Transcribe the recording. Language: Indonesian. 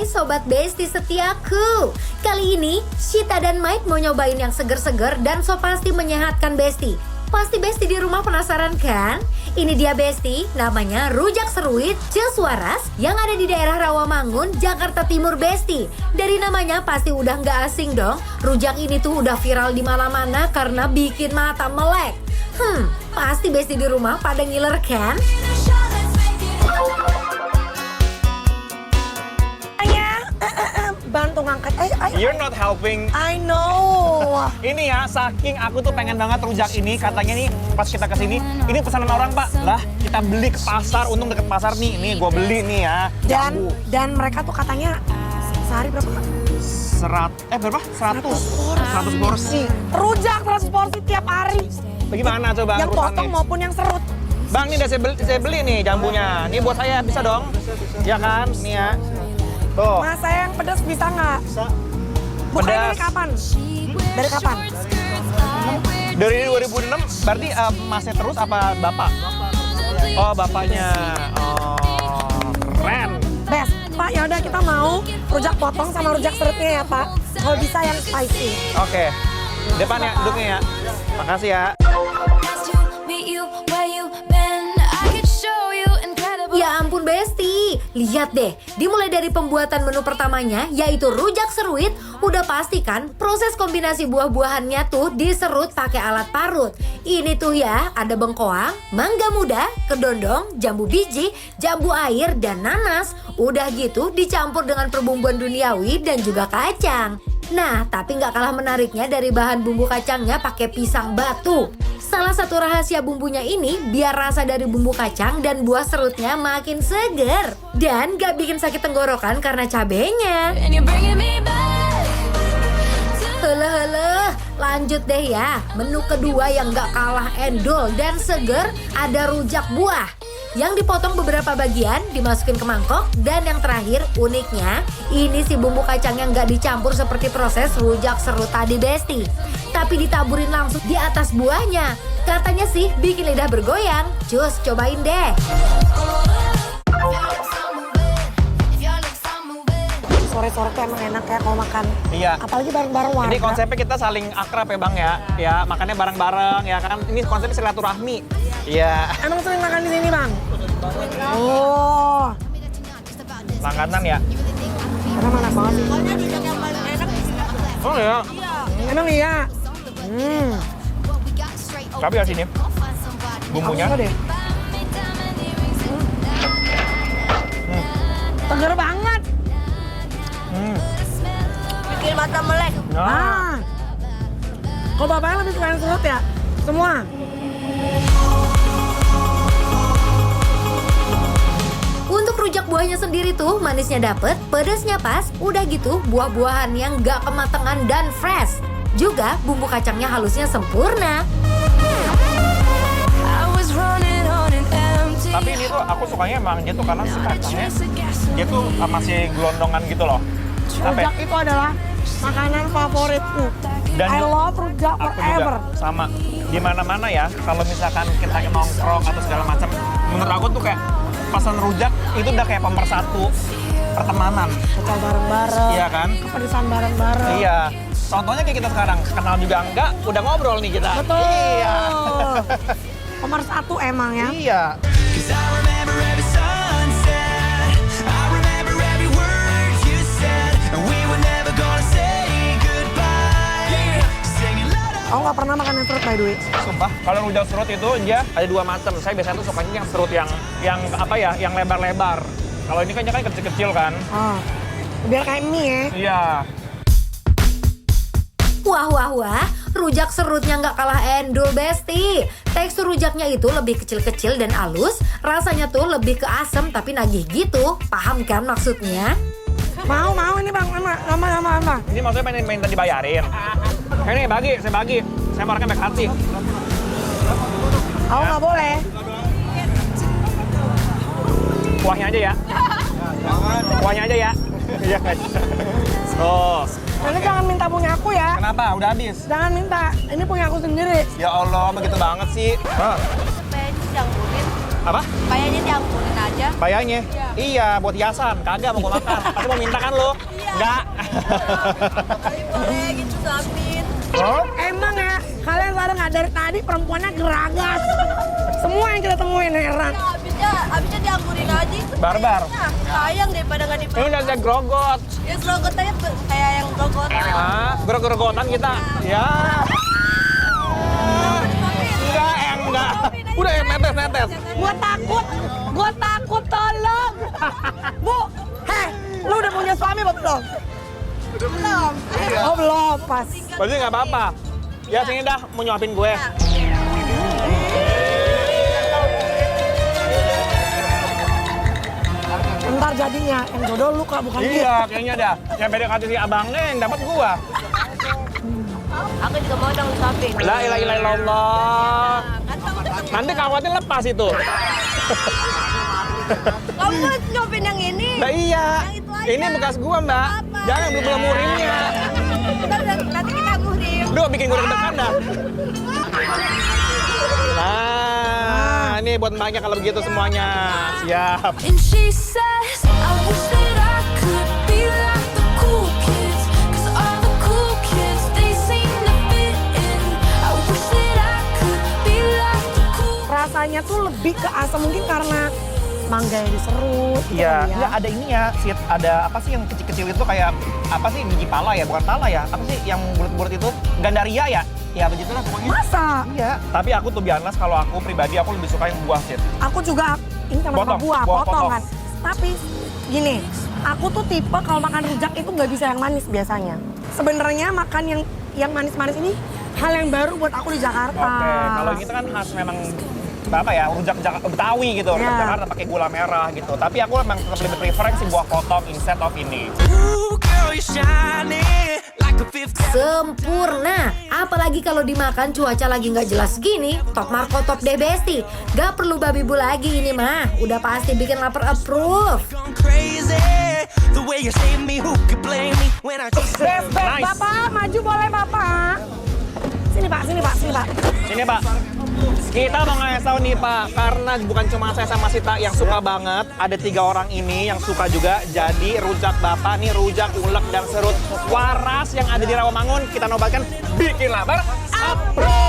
Hai Sobat Besti setiaku. Kali ini Shita dan Mike mau nyobain yang seger-seger dan so pasti menyehatkan Besti. Pasti Besti di rumah penasaran kan? Ini dia Besti, namanya rujak seruit Ciswaras yang ada di daerah Rawamangun, Jakarta Timur Besti. Dari namanya pasti udah nggak asing dong. Rujak ini tuh udah viral di mana-mana karena bikin mata melek. Pasti Besti di rumah pada ngiler kan? Bantu ngangkat. You're not helping. I know. Ini ya, saking aku tuh pengen banget rujak ini. Katanya nih, pas kita kesini, ini pesanan orang Pak. Lah, kita beli ke pasar, untung deket pasar nih. Ini gue beli nih ya. Dan mereka tuh katanya sehari berapa Kak? Berapa? 100 porsi. Rujak 100 porsi tiap hari. Bagaimana coba Yang urusannya? potong maupun yang serut. Bang, ini udah saya beli nih jambunya. Ini buat saya, bisa dong? Ya kan? Nih ya. Tuh. Mas, saya yang pedas bisa nggak? Bisa. Bukanya Pedas. dari kapan? Dari kapan? Dari 2006, berarti masnya terus apa bapak? Oh, bapaknya. Oh, keren. Best. Pak, ya udah kita mau rujak potong sama rujak serutnya ya Pak. Kalau bisa yang spicy. Oke. Depan ya, duduknya ya. Makasih ya. Ya ampun Besti, lihat deh, dimulai dari pembuatan menu pertamanya yaitu rujak seruit, udah pasti kan proses kombinasi buah-buahannya tuh diserut pakai alat parut. Ini tuh ya, ada bengkoang, mangga muda, kedondong, jambu biji, jambu air, dan nanas. Udah gitu dicampur dengan perbumbuan duniawi dan juga kacang. Nah, tapi nggak kalah menariknya dari bahan bumbu kacangnya pakai pisang batu. Salah satu rahasia bumbunya ini biar rasa dari bumbu kacang dan buah serutnya makin seger. Dan gak bikin sakit tenggorokan karena cabenya. Heleh, lanjut deh ya. Menu kedua yang gak kalah endol dan seger ada rujak buah. Yang dipotong beberapa bagian, dimasukin ke mangkok. Dan yang terakhir, uniknya, ini si bumbu kacang yang gak dicampur seperti proses rujak serut tadi Besti. Tapi ditaburin langsung di atas buahnya. Katanya sih bikin lidah bergoyang. Cus, cobain deh. Sore-sore tuh emang enak ya kalau makan. Iya. Apalagi bareng-bareng warga. Ini konsepnya kita saling akrab ya Bang ya. Ya, makannya bareng-bareng ya kan. Ini konsepnya silaturahmi. Iya. Emang sering makan di sini Bang? Oh. Langganan ya. Emang enak banget sih. Oh ya. Emang iya. Tapi ya sini. Bumbunya. Aku suka deh. Seger banget. Bikin mata melek. Nah. Kok bapaknya lebih suka yang serut ya? Semua. Untuk rujak buahnya sendiri tuh manisnya dapet, pedasnya pas, udah gitu buah-buahan yang gak kematangan dan fresh. Juga bumbu kacangnya halusnya sempurna. Tapi ini tuh aku sukanya emang dia tuh karena si kacangnya dia tuh masih gelondongan gitu loh. Rujak itu adalah makanan favoritku. Dan I love rujak aku forever. juga sama di mana-mana ya. Kalau misalkan kita nongkrong atau segala macam, menurut aku tuh kayak pesan rujak itu udah kayak pemersatu pertemanan. Kita bareng-bareng. Iya kan? Kepedesan bareng-bareng. Iya. Contohnya kayak kita sekarang, kenal juga enggak, udah ngobrol nih kita. Betul. Iya. Pemersatu emang ya. Iya. Aku nggak pernah makan yang serut by the way. Sumpah, kalau rujak serut itu dia ada dua macam. Saya biasanya tuh sukanya yang serut yang apa ya, yang lebar-lebar. Kalau ini kan kecil-kecil kan. Oh. Biar kayak mie ya. Iya. Wah, rujak serutnya nggak kalah endul Besti. Tekstur rujaknya itu lebih kecil-kecil dan halus, rasanya tuh lebih ke asam tapi nagih gitu. Paham kan maksudnya? Mau ini Bang, sama. Ini maksudnya minta dibayarin. Ini saya bagi. Saya mau orangnya baik hati. Aku nggak boleh. Kuahnya aja ya. Kuahnya aja ya. Iya kan. Oh. Nanti jangan minta punya aku ya. Kenapa? Udah habis. Jangan minta. Ini punya aku sendiri. Ya Allah, begitu banget sih. Supaya dicampurin Apa? Kayaknya diampunin aja. Bayarnya? Iya, buat hiasan. Kagak mau gue makan. Pasti mau minta kan lo? Enggak. Boleh gitu suapin. Oh? Emang ya, kalian pada nggak dari tadi perempuannya geragas. Semua yang kita temuin heran. Abisnya diampunin aja. Barbar. Nah, sayang daripada nggak Ini dimakan. udah ada grogot. Ya grogot aja kayak yang grogot. Ah, grogotan kita. Ya. Enggak. Udah ya, netes. Gua takut, tolong. Bu, heh, lu udah punya suami apa belum? Belum. Oh belum, pas. Berarti nggak apa-apa. Ya sini dah, mau nyuapin gue. Ntar jadinya yang jodoh lu kak, bukan dia. Iya, kayaknya dah. Yang PDKT si abangnya yang dapat gua. Aku juga mau dong suapin. La ilaha illallah. Kan kamu udah Nanti kawatnya lepas itu. kamu mau nyopin yang ini. Nah iya. Yang itu aja. Ini bekas gua, Mbak. Apa? Jangan belum murimnya. Nanti kita muhrim. Duh, bikin gue deg-degan dah. Nah, ini buat mbaknya kalau begitu semuanya. Siap. And she says, I wish that I could be like the cool kids. 'Cause all the cool kids, they seem to fit in. I wish that I could be like the cool Rasanya tuh lebih ke asam mungkin karena mangga yang diserut. gitu Iya, kali enggak ada ininya. Ada apa sih yang kecil-kecil itu kayak apa sih biji pala ya? Bukan pala ya? Apa sih yang bulat-bulat itu? Gandaria ya? Ya begitulah pokoknya. Masa? Iya. Tapi aku tuh biasa kalau aku pribadi aku lebih suka yang buah sih. Aku juga, ini sama Potong, buah, buah potong potong. kan. Tapi gini, aku tuh tipe kalau makan rujak itu nggak bisa yang manis biasanya. Sebenarnya makan yang manis-manis ini hal yang baru buat aku di Jakarta. Oke, kalau ini tuh kan khas memang apa ya, rujak Betawi gitu, rujak Iya. Jakarta pakai gula merah gitu. Tapi aku memang tetap lebih prefer si buah potong instead of ini. Sempurna. Apalagi kalau dimakan cuaca lagi nggak jelas gini, top Marco top deh Besti. Gak perlu babi bu lagi ini mah. Udah pasti bikin lapar approve. Beb, Nice. Bapak, maju boleh Bapak. Sini Pak. Ini Pak, kita mau ngasih tahu nih Pak, karena bukan cuma saya sama Sita yang suka banget, ada 3 orang ini yang suka juga. Jadi rujak Bapak nih, rujak ulek dan serut waras yang ada di Rawamangun, kita nobatkan bikin lapar approve.